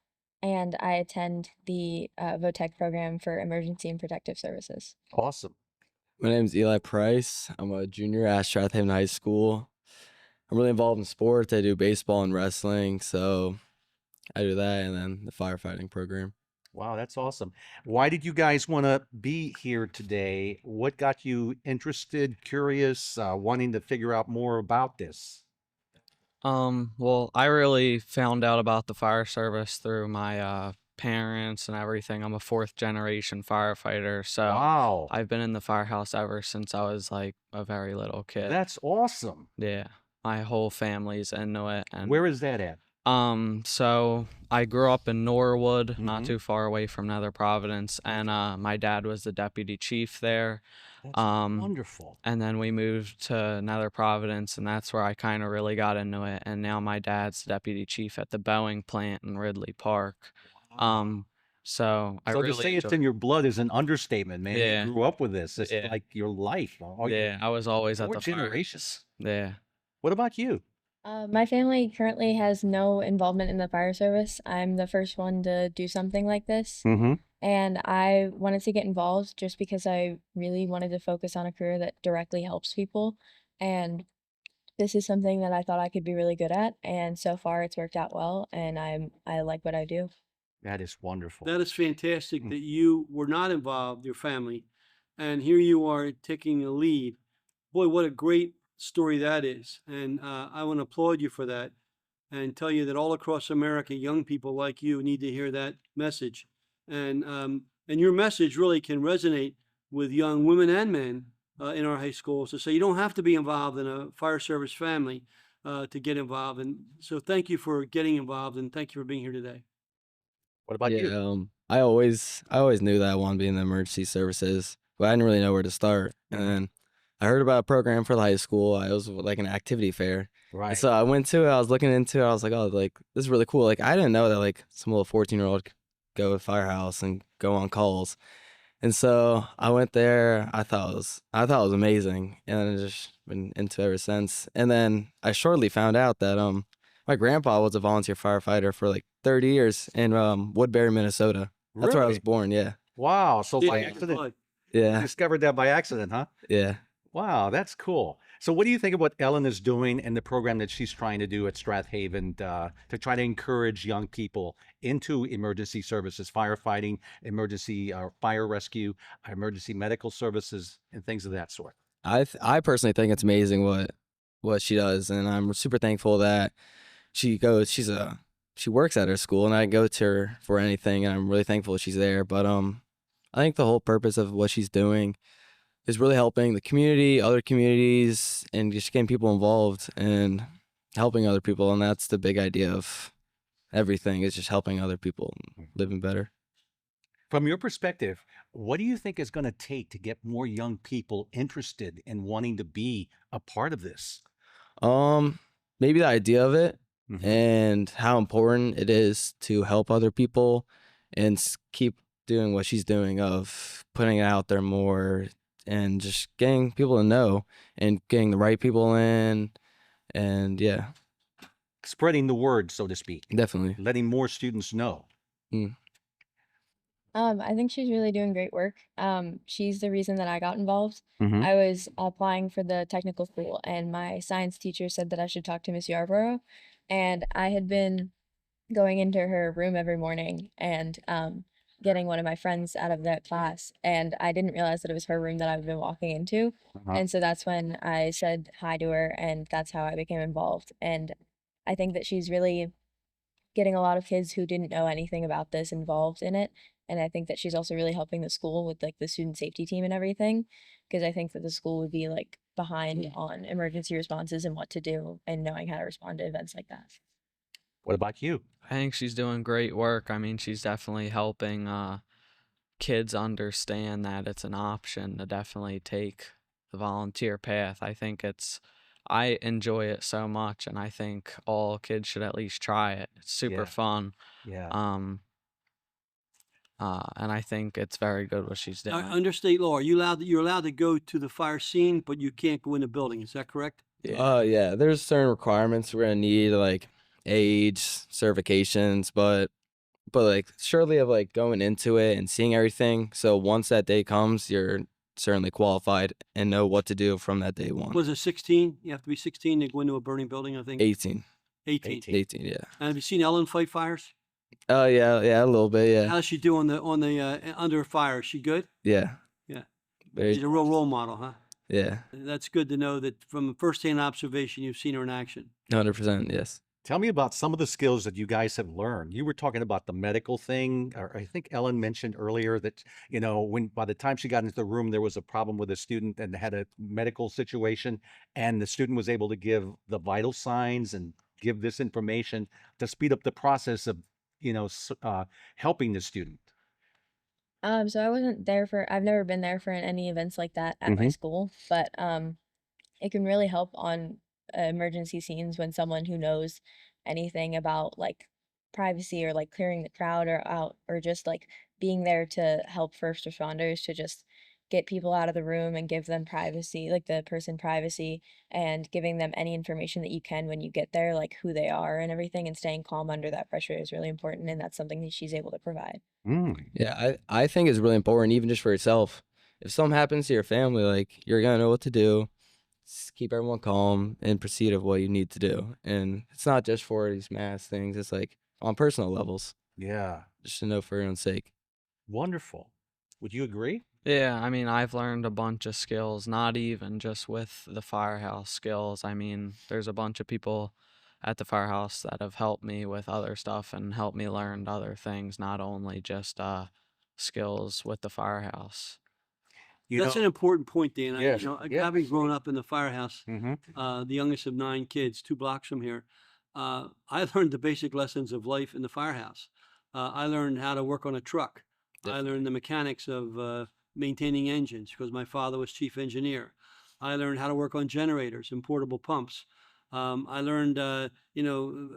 [SPEAKER 8] and I attend the VOTEC program for emergency and protective services.
[SPEAKER 1] Awesome.
[SPEAKER 9] My name is Eli Price. I'm a junior at Strathaven High School. I'm really involved in sports. I do baseball and wrestling, so I do that, and then the firefighting program.
[SPEAKER 1] Wow, that's awesome. Why did you guys want to be here today? What got you interested, curious, wanting to figure out more about this?
[SPEAKER 7] Well, I really found out about the fire service through my parents and everything. I'm a 4th generation firefighter, so
[SPEAKER 1] Wow,
[SPEAKER 7] I've been in the firehouse ever since I was like a very little kid.
[SPEAKER 1] that's awesome.
[SPEAKER 7] Yeah, my whole family's into it. And
[SPEAKER 1] Where is that at?
[SPEAKER 7] so I grew up in Norwood,
[SPEAKER 1] Mhm.
[SPEAKER 7] not too far away from Nether Providence, and my dad was the deputy chief there.
[SPEAKER 1] That's
[SPEAKER 7] Um,
[SPEAKER 1] wonderful.
[SPEAKER 7] And then we moved to Nether Providence, and that's where I kind of really got into it. And now my dad's the deputy chief at the Boeing plant in Ridley Park. So I
[SPEAKER 1] So to
[SPEAKER 7] really
[SPEAKER 1] say it's
[SPEAKER 7] enjoy.
[SPEAKER 1] in your blood is an understatement, man.
[SPEAKER 7] Yeah.
[SPEAKER 1] You grew up with this. It's
[SPEAKER 7] Yeah.
[SPEAKER 1] like your life.
[SPEAKER 7] Yeah, I was always at
[SPEAKER 1] 4
[SPEAKER 7] the fire.
[SPEAKER 1] generations.
[SPEAKER 7] Yeah.
[SPEAKER 1] What about you?
[SPEAKER 8] My family currently has no involvement in the fire service. I'm the first one to do something like this,
[SPEAKER 1] Mm-hmm.
[SPEAKER 8] and I wanted to get involved just because I really wanted to focus on a career that directly helps people. And this is something that I thought I could be really good at, and so far it's worked out well, and I like what I do.
[SPEAKER 1] That is wonderful.
[SPEAKER 2] That is fantastic
[SPEAKER 1] Mm.
[SPEAKER 2] that you were not involved, your family, and here you are taking a lead. Boy, what a great story that is. And I want to applaud you for that and tell you that all across America, young people like you need to hear that message. And your message really can resonate with young women and men in our high schools to say you don't have to be involved in a fire service family to get involved. And so thank you for getting involved, and thank you for being here today.
[SPEAKER 1] What about you?
[SPEAKER 9] Yeah, I always knew that I wanted to be in the emergency services, but I didn't really know where to start. And then I heard about a program for the high school. It was like an activity fair.
[SPEAKER 1] Right.
[SPEAKER 9] And so I went to it. I was looking into it. I was like, oh, like this is really cool. Like I didn't know that like some little 14-year-old could go to firehouse and go on calls. And so I went there. I thought it was amazing, and I've just been into it ever since. And then I shortly found out that my grandpa was a volunteer firefighter for like 30 years in Woodbury, Minnesota. That's where I was
[SPEAKER 1] Really?
[SPEAKER 9] born. Yeah,
[SPEAKER 1] Wow. So by
[SPEAKER 2] Yeah,
[SPEAKER 1] accident,
[SPEAKER 2] good.
[SPEAKER 1] you
[SPEAKER 9] yeah,
[SPEAKER 1] discovered that by accident, huh?
[SPEAKER 9] yeah.
[SPEAKER 1] Wow, that's cool. So what do you think of what Ellen is doing and the program that she's trying to do at Strathaven to try to encourage young people into emergency services, firefighting, emergency fire rescue, emergency medical services, and things of that sort?
[SPEAKER 9] I personally think it's amazing what she does, and I'm super thankful that she works at her school, and I go to her for anything, and I'm really thankful she's there. But I think the whole purpose of what she's doing is really helping the community, other communities, and just getting people involved and helping other people. And that's the big idea of everything, is just helping other people and living better.
[SPEAKER 1] From your perspective, what do you think is going to take to get more young people interested in wanting to be a part of this?
[SPEAKER 9] Maybe the idea of it
[SPEAKER 1] Mhm.
[SPEAKER 9] and how important it is to help other people and keep doing what she's doing of putting it out there more and just getting people to know and getting the right people in. And yeah,
[SPEAKER 1] Spreading the word, so to speak,
[SPEAKER 9] definitely.
[SPEAKER 1] letting more students know.
[SPEAKER 8] I think she's really doing great work. She's the reason that I got involved.
[SPEAKER 1] Mhm.
[SPEAKER 8] I was applying for the technical school, and my science teacher said that I should talk to Miss Yarborough. And I had been going into her room every morning and getting one of my friends out of that class, and I didn't realize that it was her room that I've been walking into.
[SPEAKER 1] Uh-huh.
[SPEAKER 8] And so that's when I said hi to her, and that's how I became involved. And I think that she's really getting a lot of kids who didn't know anything about this involved in it. And I think that she's also really helping the school with like the student safety team and everything, because I think that the school would be like behind on emergency responses and what to do and knowing how to respond to events like that.
[SPEAKER 1] What about you?
[SPEAKER 7] I think she's doing great work. I mean, she's definitely helping kids understand that it's an option to definitely take the volunteer path. I enjoy it so much, and I think all kids should at least try it. It's super
[SPEAKER 1] Yeah.
[SPEAKER 7] fun.
[SPEAKER 1] Yeah.
[SPEAKER 7] And I think it's very good what she's doing.
[SPEAKER 2] Under state law, you're allowed to go to the fire scene, but you can't go in the building. Is that correct?
[SPEAKER 9] Yeah, there's certain requirements we're gonna need, like age, certifications, but like surely of like going into it and seeing everything. So once that day comes, you're certainly qualified and know what to do from that day one.
[SPEAKER 2] Was it 16? You have to be 16 to go into a burning building, I think.
[SPEAKER 9] 18.
[SPEAKER 2] 18.
[SPEAKER 9] 18, yeah.
[SPEAKER 2] And have you seen Ellen fight fires?
[SPEAKER 9] Oh yeah, a little bit, yeah.
[SPEAKER 2] How's she do on the under fire? Is she good?
[SPEAKER 9] Yeah.
[SPEAKER 2] Yeah.
[SPEAKER 9] Very,
[SPEAKER 2] She's a real role model, huh?
[SPEAKER 9] yeah.
[SPEAKER 2] That's good to know that from firsthand observation, you've seen her in action.
[SPEAKER 9] 100%, yes.
[SPEAKER 1] Tell me about some of the skills that you guys have learned. You were talking about the medical thing, or I think Ellen mentioned earlier that, when by the time she got into the room, there was a problem with a student and had a medical situation, and the student was able to give the vital signs and give this information to speed up the process of, helping the student.
[SPEAKER 8] So I've never been there for any events like that at my school, but it can really help on emergency scenes when someone who knows anything about like privacy or like clearing the crowd or out or just like being there to help first responders to just get people out of the room and give them privacy, like the person privacy, and giving them any information that you can when you get there, like who they are and everything, and staying calm under that pressure is really important, and that's something that she's able to provide.
[SPEAKER 9] Yeah, I think it's really important, even just for yourself. If something happens to your family, like you're gonna know what to do. Just keep everyone calm and proceed of what you need to do. And it's not just for these mass things, it's like on personal levels,
[SPEAKER 1] Yeah.
[SPEAKER 9] just to know for your own sake.
[SPEAKER 1] Wonderful. Would you agree?
[SPEAKER 7] Yeah, I mean, I've learned a bunch of skills, not even just with the firehouse skills. I mean, there's a bunch of people at the firehouse that have helped me with other stuff and helped me learn other things, not only just skills with the firehouse.
[SPEAKER 2] That's an important point, Dan.
[SPEAKER 1] Yes, yeah.
[SPEAKER 2] Having grown up in the firehouse,
[SPEAKER 1] Mm-hmm.
[SPEAKER 2] the youngest of 9 kids, 2 blocks from here, I learned the basic lessons of life in the firehouse. I learned how to work on a truck. I learned the mechanics of maintaining engines because my father was chief engineer. I learned how to work on generators and portable pumps. I learned,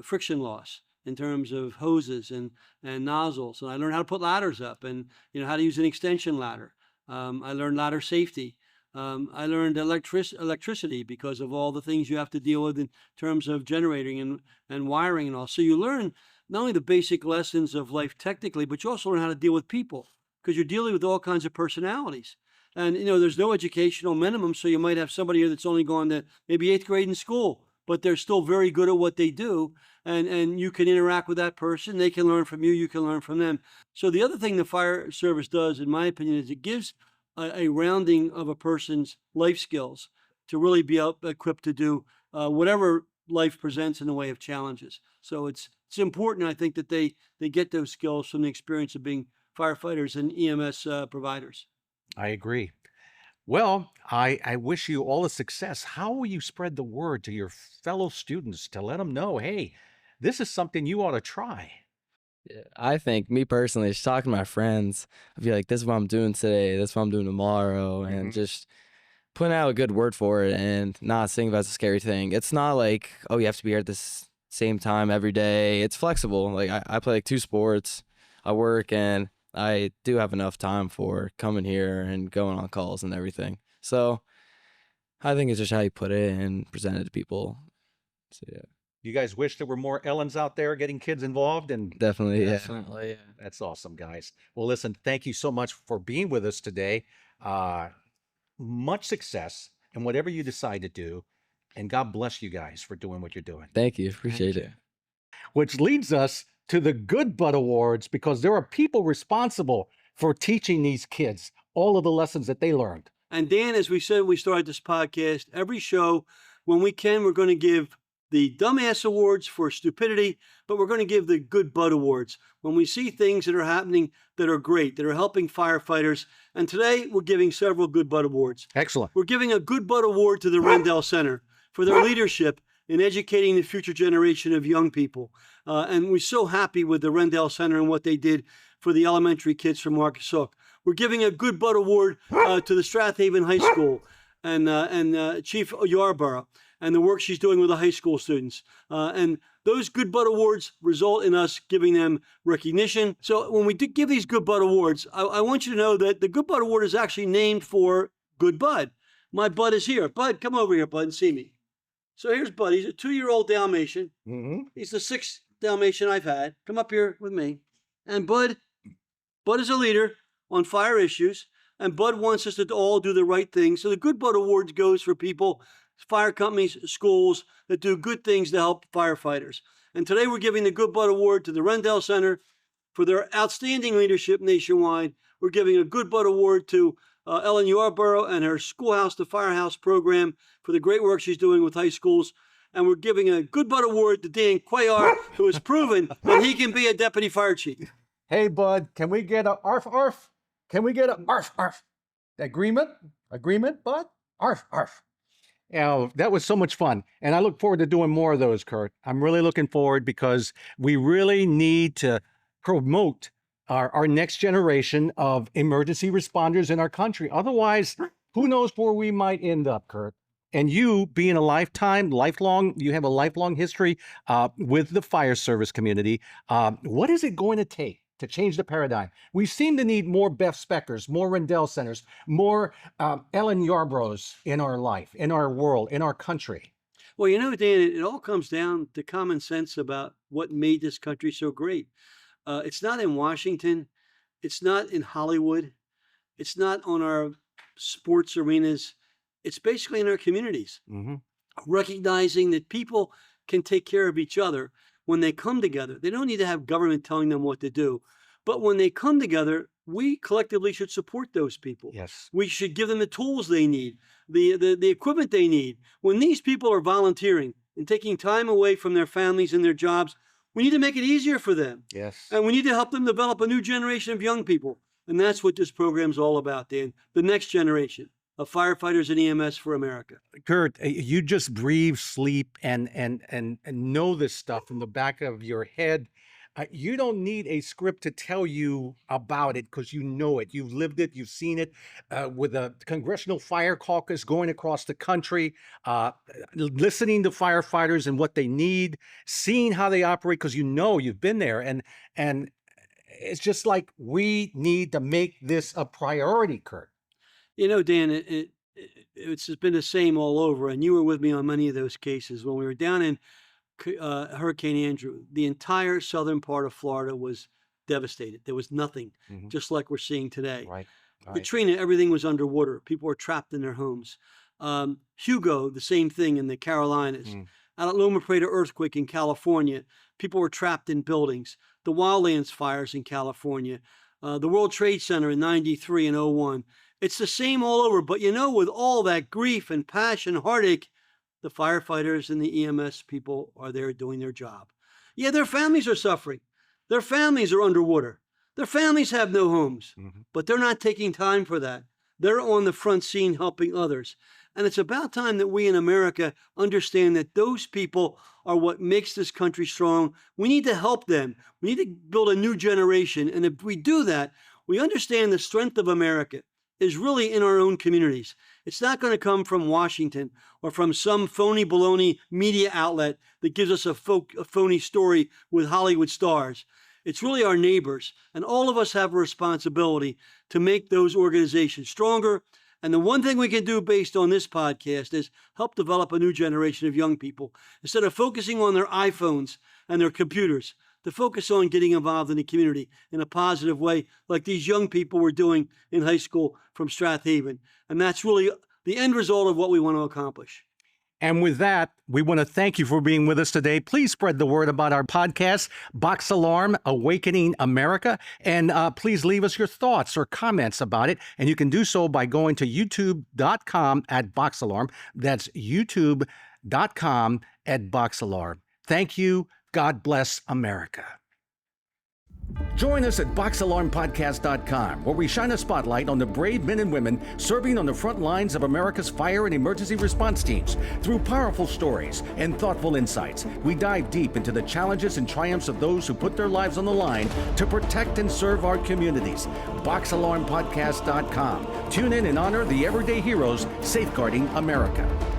[SPEAKER 2] friction loss in terms of hoses and nozzles. And I learned how to put ladders up and, how to use an extension ladder. I learned ladder safety. I learned electricity because of all the things you have to deal with in terms of generating and wiring and all. So you learn not only the basic lessons of life technically, but you also learn how to deal with people because you're dealing with all kinds of personalities. And, there's no educational minimum. So you might have somebody here that's only gone to maybe 8th grade in school, but they're still very good at what they do. And you can interact with that person. They can learn from you. You can learn from them. So the other thing the fire service does, in my opinion, is it gives a rounding of a person's life skills to really be equipped to do whatever life presents in the way of challenges. So it's important, I think, that they get those skills from the experience of being firefighters and EMS providers.
[SPEAKER 1] I agree. Well, I wish you all the success. How will you spread the word to your fellow students to let them know, hey, this is something you ought to try?
[SPEAKER 9] Yeah, I think, me personally, just talking to my friends, I'd be like, this is what I'm doing today, this is what I'm doing tomorrow, and just putting out a good word for it and not saying that's a scary thing. It's not like, oh, you have to be here at this same time every day. It's flexible. Like, I play like 2 sports. I work, and I do have enough time for coming here and going on calls and everything. So I think it's just how you put it and present it to people. So, yeah.
[SPEAKER 1] You guys wish there were more Ellens out there getting kids involved? And
[SPEAKER 9] Definitely, yeah.
[SPEAKER 7] Definitely, yeah.
[SPEAKER 1] that's awesome, guys. Well, listen, thank you so much for being with us today. Much success in whatever you decide to do. And God bless you guys for doing what you're doing.
[SPEAKER 9] Thank you. Appreciate
[SPEAKER 7] Thank
[SPEAKER 9] it.
[SPEAKER 1] Which leads us to the Good Butt Awards, because there are people responsible for teaching these kids all of the lessons that they learned.
[SPEAKER 2] And Dan, as we said when we started this podcast, every show, when we can, we're going to give the Dumbass Awards for stupidity, but we're going to give the Good Bud Awards when we see things that are happening that are great, that are helping firefighters. And today we're giving several Good Bud Awards.
[SPEAKER 1] Excellent.
[SPEAKER 2] We're giving a Good Bud Award to the Rendell Center for their leadership in educating the future generation of young people. And we're so happy with the Rendell Center and what they did for the elementary kids from Marcus Hook. We're giving a Good Bud Award to the Strathaven High School and Chief Yarborough and the work she's doing with the high school students. And those Good Bud Awards result in us giving them recognition. So when we do give these Good Bud Awards, I want you to know that the Good Bud Award is actually named for Good Bud. My Bud is here. Bud, come over here, Bud, and see me. So here's Bud. He's a 2-year-old Dalmatian.
[SPEAKER 1] Mm-hmm.
[SPEAKER 2] He's the 6th Dalmatian I've had. Come up here with me. And Bud is a leader on fire issues, and Bud wants us to all do the right thing. So the Good Bud Award goes for people, fire companies, schools that do good things to help firefighters. And today we're giving the Good Bud Award to the Rendell Center for their outstanding leadership nationwide. We're giving a Good Bud Award to Ellen Yarborough and her Schoolhouse to Firehouse program for the great work she's doing with high schools. And we're giving a Good Bud Award to Dan Cuellar, who has proven that he can be a deputy fire chief.
[SPEAKER 1] Hey, Bud, can we get a arf, arf? Can we get a arf, arf? Agreement? Agreement, Bud? Arf, arf. That was so much fun. And I look forward to doing more of those, Curt. I'm really looking forward because we really need to promote our next generation of emergency responders in our country. Otherwise, who knows where we might end up, Curt? And you being you have a lifelong history with the fire service community. What is it going to take to change the paradigm? We seem to need more Beth Speckers, more Rendell Centers, more Ellen Yarboroughs in our life, in our world, in our country.
[SPEAKER 2] Well, you know, Dan, it all comes down to common sense about what made this country so great. It's not in Washington. It's not in Hollywood. It's not on our sports arenas. It's basically in our communities, recognizing that people can take care of each other when they come together. They don't need to have government telling them what to do. But when they come together, we collectively should support those people.
[SPEAKER 1] Yes.
[SPEAKER 2] We should give them the tools they need, the equipment they need. When these people are volunteering and taking time away from their families and their jobs, we need to make it easier for them.
[SPEAKER 1] Yes.
[SPEAKER 2] And we need to help them develop a new generation of young people. And that's what this program's all about, Dan. The next generation of firefighters and EMS for America.
[SPEAKER 1] Curt, you just breathe, sleep, and know this stuff from the back of your head. You don't need a script to tell you about it because you know it. You've lived it. You've seen it with the Congressional Fire Caucus going across the country, listening to firefighters and what they need, seeing how they operate because you know you've been there. And it's just like we need to make this a priority, Curt.
[SPEAKER 2] You know, Dan, it's been the same all over. And you were with me on many of those cases. When we were down in Hurricane Andrew, the entire southern part of Florida was devastated. There was nothing, just like we're seeing today.
[SPEAKER 1] Right.
[SPEAKER 2] Katrina, everything was underwater. People were trapped in their homes. Hugo, the same thing in the Carolinas. Out at Loma Prieta earthquake in California, people were trapped in buildings. The Wildlands fires in California. The World Trade Center in 93 and 01. It's the same all over. But you know, with all that grief and passion, heartache, the firefighters and the EMS people are there doing their job. Yeah, their families are suffering. Their families are underwater. Their families have no homes, but they're not taking time for that. They're on the front scene helping others. And it's about time that we in America understand that those people are what makes this country strong. We need to help them. We need to build a new generation. And if we do that, we understand the strength of America is really in our own communities. It's not going to come from Washington or from some phony baloney media outlet that gives us a phony story with Hollywood stars. It's really our neighbors. And all of us have a responsibility to make those organizations stronger. And the one thing we can do based on this podcast is help develop a new generation of young people. Instead of focusing on their iPhones and their computers, to focus on getting involved in the community in a positive way, like these young people were doing in high school from Strathaven. And that's really the end result of what we want to accomplish.
[SPEAKER 1] And with that, we want to thank you for being with us today. Please spread the word about our podcast, Box Alarm, Awakening America. And please leave us your thoughts or comments about it. And you can do so by going to youtube.com at Box Alarm. That's youtube.com at Box Alarm. Thank you. God bless America. Join us at boxalarmpodcast.com, where we shine a spotlight on the brave men and women serving on the front lines of America's fire and emergency response teams. Through powerful stories and thoughtful insights, we dive deep into the challenges and triumphs of those who put their lives on the line to protect and serve our communities. boxalarmpodcast.com. Tune in and honor the everyday heroes safeguarding America.